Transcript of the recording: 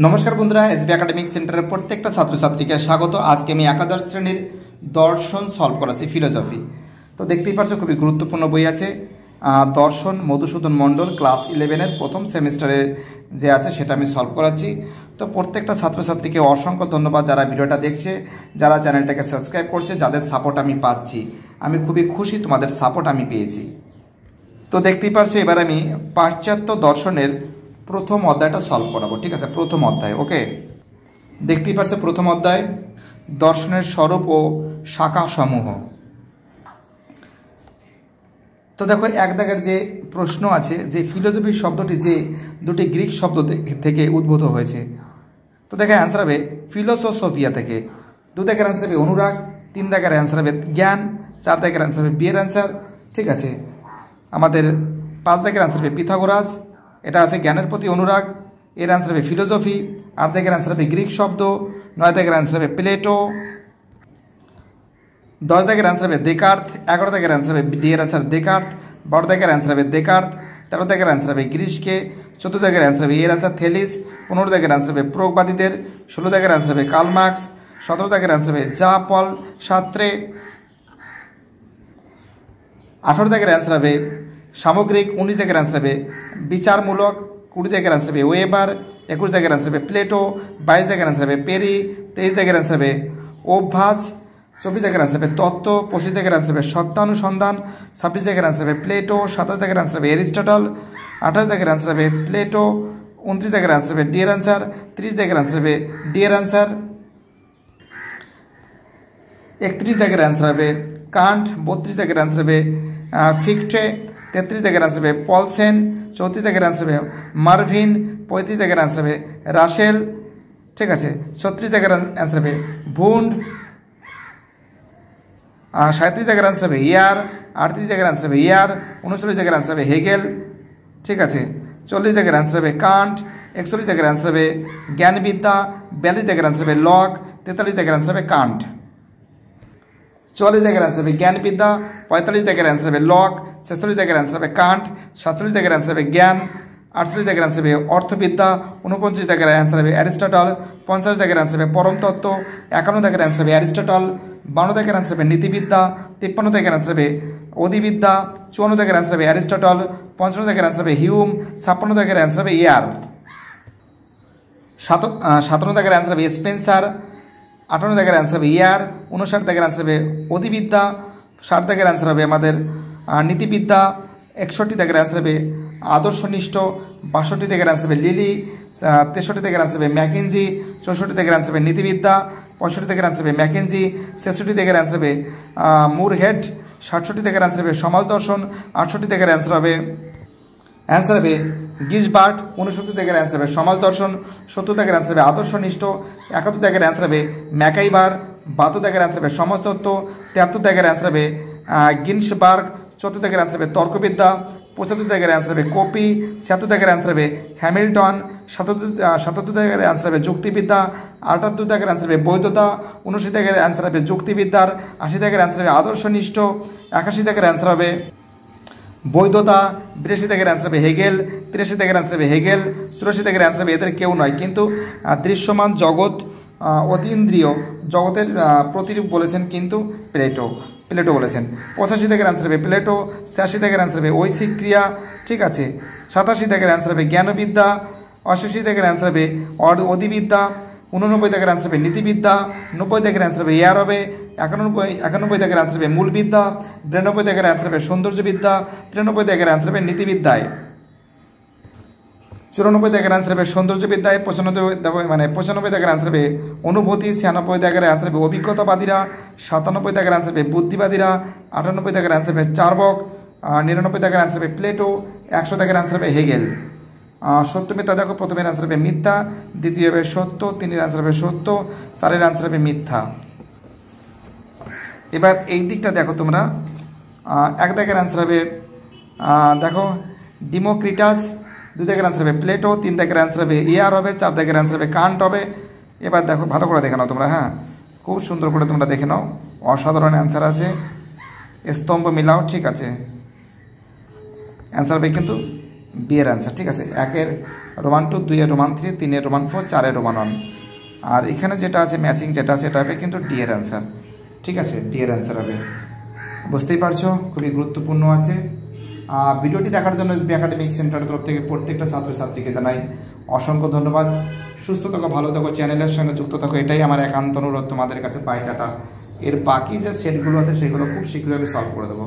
নমস্কার বন্ধুরা, SB academic সেন্টারের প্রত্যেকটা ছাত্রছাত্রীকে স্বাগত। আজকে আমি একাদশ শ্রেণীর দর্শন সলভ করাচ্ছি, ফিলোসফি। তো দেখতেই পাচ্ছ খুবই গুরুত্বপূর্ণ বই আছে দর্শন, মধুসূদন মণ্ডল, ক্লাস 11-এর প্রথম সেমিস্টারে যে আছে সেটা আমি সলভ করাচ্ছি। তো প্রত্যেকটা ছাত্রছাত্রীকে অসংখ্য ধন্যবাদ যারা ভিডিওটা দেখছে, যারা চ্যানেলটাকে সাবস্ক্রাইব করছে, যাদের সাপোর্ট আমি পাচ্ছি। আমি খুবই খুশি, তোমাদের সাপোর্ট আমি পেয়েছি। তো দেখতেই পাচ্ছ এবার আমি পাশ্চাত্য দর্শনের প্রথম অধ্যায়টা সলভ করাবো। ঠিক আছে, প্রথম অধ্যায়। ওকে, দেখতেই পাচ্ছ প্রথম অধ্যায় দর্শনের স্বরূপ ও শাখা সমূহ। তো দেখো এক দাগের যে প্রশ্ন আছে যে ফিলোসফি শব্দটি যে দুটি গ্রিক শব্দ থেকে উদ্ভূত হয়েছে। তো দেখে অ্যান্সার হবে ফিলোসোফিয়া থেকে। 2 দাগের অ্যান্সার হবে অনুরাগ, 3 দাগের অ্যান্সার হবে জ্ঞান, 4 দাগের অ্যান্সার হবে বিয়ের অ্যান্সার। ঠিক আছে, আমাদের 5 দাগের অ্যান্সার হবে পিথাগোরাস, এটা আছে জ্ঞানের প্রতি অনুরাগ, এর অ্যান্সার হবে ফিলোসফি। 8 দাগের অ্যান্সার হবে গ্রিক শব্দ, 9 দাগের অ্যান্সার হবে প্লেটো, 10 দাগের অ্যান্সার হবে দেকার্ত, 11 দাগের অ্যান্সার হবে ডি এর অ্যান্সার দেকার্ত, 12 দাগের অ্যান্সার হবে দেকার্ত, 13 দাগের অ্যান্সার হবে গ্রিসকে, 14 দাগের অ্যান্সার হবে এর অ্যান্সার থেলিস, 15 দাগের অ্যান্সার হবে প্রয়োগবাদীদের, 16 দাগের অ্যান্সার হবে কার্ল মার্কস, 17 দাগের অ্যান্সার হবে জা পল সাত্রে, 18 দাগের অ্যান্সার হবে সামগ্রিক, 19 দাগের অ্যান্সার হবে বিচারমূলক, 20 দাগের অ্যান্সার হবে ওয়েবার, 21 দাগের অ্যান্সার হবে প্লেটো, 22 দাগের অ্যান্সার হবে পেরি, 23 দাগের অ্যান্সার হবে অভ্যাস, 24 দাগের অ্যান্সার হবে তত্ত্ব, 25 দাগের অ্যান্সার হবে সত্যানুসন্ধান, 26 দাগের অ্যান্সার হবে প্লেটো, 27 দাগের অ্যান্সার হবে এরিস্টটল, 28 দাগের অ্যান্সার হবে প্লেটো, 29 দাগের অ্যান্সার হবে ডি এর অ্যান্সার, 30 দাগের অ্যান্সার হবে ডি এর অ্যান্সার, 31 দাগের অ্যান্সার হবে কান্ট, 32 দাগের অ্যান্সার হবে ফিক্টে, 33 দাগের অ্যান্সার হবে পলসেন, 34 দাগের অ্যান্সার হবে মার্ভিন, 35 দাগের অ্যান্সার হবে রাসেল। ঠিক আছে, 36 দাগের অ্যান্সার হবে ভুন্ড, 37 দাগের অ্যান্সার হবে ইয়ার, 38 দাগের অ্যান্সার হবে ইয়ার, 39 দাগের অ্যান্সার হবে হেগেল। ঠিক আছে, 40 দাগের অ্যান্সার হবে কান্ট, 41 দাগের অ্যান্সার হবে জ্ঞানবিদ্যা, 42 দাগের অ্যান্সার হবে লক, 43 দাগের অ্যান্সার হবে কান্ট। 44 দাগের অ্যান্সার হবে জ্ঞানবিদ্যা, 45 দাগের অ্যান্সার হবে লক, 46 দাগের অ্যান্সার হবে কান্ট, 47 দাগের অ্যান্সার হবে জ্ঞান, 48 দাগের অ্যান্সার হবে অর্থবিদ্যা, 49 দাগের অ্যান্সার হবে অ্যারিস্টটল, 50 দাগের অ্যান্সার হবে পরমতত্ত্ব, 51 দাগের অ্যান্সার হবে অ্যারিস্টটল, 52 দাগের অ্যান্সার হবে নীতিবিদ্যা, 53 দাগের অ্যান্সার হবে অধিবিদ্যা, 54 দাগের অ্যান্সার হবে অ্যারিস্টটল, 55 দাগের অ্যান্সার হবে হিউম, 56 দাগের অ্যান্সার হবে ইয়ার, 57 দাগের অ্যান্সার হবে স্পেন্সার, 58 দাগের অ্যান্সার হবে ইয়ার, 59 দাগের অ্যান্সার হবে অধিবিদ্যা, 60 দাগের অ্যান্সার হবে আমাদের নীতিবিদ্যা, 61 দাগের অ্যান্সার হবে আদর্শনিষ্ঠ, 62 দাগের অ্যান্সার হবে লিলি, 63 দাগের অ্যান্সার হবে ম্যাকেনজি, 64 দাগের অ্যান্সার হবে নীতিবিদ্যা, 65 দাগের অ্যান্সার হবে ম্যাকেনজি, 66 দাগের অ্যান্সার হবে মুরহেড, 67 দাগের অ্যান্সার হবে সমাজ দর্শন, 68 দাগের অ্যান্সার হবে গিজবার্ট, 69 দাগের অ্যান্সার হবে সমাজ দর্শন, 70 দাগের অ্যান্সার হবে আদর্শনিষ্ঠ, 71 দাগের অ্যান্সার হবে ম্যাকাইবার, 72 দাগের অ্যান্সার হবে সমাজতত্ত্ব, 73 দাগের অ্যান্সার হবে গিনসবার্গ, 74 দাগের অ্যান্সার হবে তর্কবিদ্যা, 75 দাগের অ্যান্সার হবে কপি, 76 দাগের অ্যান্সার হবে হ্যামিল্টন, 77 দাগের অ্যান্সার হবে যুক্তিবিদ্যা, 78 দাগের অ্যান্সার হবে বৈধতা, 79 দাগের অ্যান্সার হবে যুক্তিবিদ্যার, 80 দাগের অ্যান্সার হবে আদর্শনিষ্ঠ, 81 দাগের অ্যান্সার হবে বৈধতা, 82 দাগের অ্যান্সার হবে হেগেল, 83 দাগের অ্যান্সার হবে হেগেল, 84 দাগের অ্যান্সার হবে এদের কেউ নয়, কিন্তু দৃশ্যমান জগৎ অতীন্দ্রিয় জগতের প্রতিরূপ বলেছেন কিন্তু প্লেটো বলেছেন। 85 দাগের অ্যান্সার হবে প্লেটো, 86 দাগের অ্যান্সার হবে ঐশিক ক্রিয়া। ঠিক আছে, 87 দাগের অ্যান্সার হবে জ্ঞানবিদ্যা, 88 দাগের অ্যান্সার হবে অধিবিদ্যা, 89 দাগের অ্যান্সার হবে নীতিবিদ্যা, 90 দাগের অ্যান্সার হবে ইয়ার হবে, 91 দাগের অ্যান্সার হবে মূলবিদ্যা, 92 দাগের অ্যান্সার হবে সৌন্দর্যবিদ্যা, 93 দাগের অ্যান্সার হবে নীতিবিদ্যায়, 94 দাগের অ্যান্সার হবে সৌন্দর্যবিদ্যায়, 95 দাগের অ্যান্সার হবে অনুভূতি, 96 দাগের অ্যান্সার হবে অভিজ্ঞতাবাদীরা, 97 দাগের অ্যান্সার হবে বুদ্ধিবাদীরা, 98 দাগের অ্যান্সার হবে চার্বক, 99 দাগের অ্যান্সার হবে প্লেটো, 100 দাগের অ্যান্সার হবে হেগেল। সত্য মিথ্যা দেখো, প্রথমের অ্যান্সার হবে মিথ্যা, দ্বিতীয় হবে সত্য, তিনের অ্যান্সার হবে সত্য, চারের অ্যান্সার হবে মিথ্যা। এবার এই দিকটা দেখো তোমরা, 1 দাগের অ্যান্সার হবে দেখো ডিমোক্রিটাস, 2 দাগের অ্যান্সার হবে প্লেটো, 3 দাগের অ্যান্সার হবে ইয়ার হবে, 4 দাগের অ্যান্সার হবে কান্ট হবে। এবার দেখো ভালো করে দেখে নাও তোমরা, হ্যাঁ খুব সুন্দর করে তোমরা দেখে নাও, অসাধারণ অ্যান্সার আছে, স্তম্ভ মিলাও। ঠিক আছে, অ্যান্সার হবে কিন্তু বি এর অ্যান্সার। ঠিক আছে, 1-এর রোমান 2, 2-এর রোমান 3, 3-এর রোমান 4, 4-এর রোমান 1। আর এখানে যেটা আছে ম্যাচিং যেটা আছে এটা হবে কিন্তু ডি এর অ্যান্সার। ঠিক আছে, ডি এর অ্যান্সার হবে। বুঝতেই পারছো, খুবই গুরুত্বপূর্ণ আছে। ভিডিওটি দেখার জন্য এসবি একাডেমিক সেন্টারের তরফ থেকে প্রত্যেকটা ছাত্রছাত্রীকে জানাই অসংখ্য ধন্যবাদ। সুস্থ থাকো, ভালো থাকো, চ্যানেলের সঙ্গে যুক্ত থাকো, এটাই আমার একান্ত অনুরোধ তোমাদের কাছে। Bye tata. এর বাকি যে সেটগুলো আছে সেগুলো খুব শীঘ্রই আমি সলভ করে দেবো।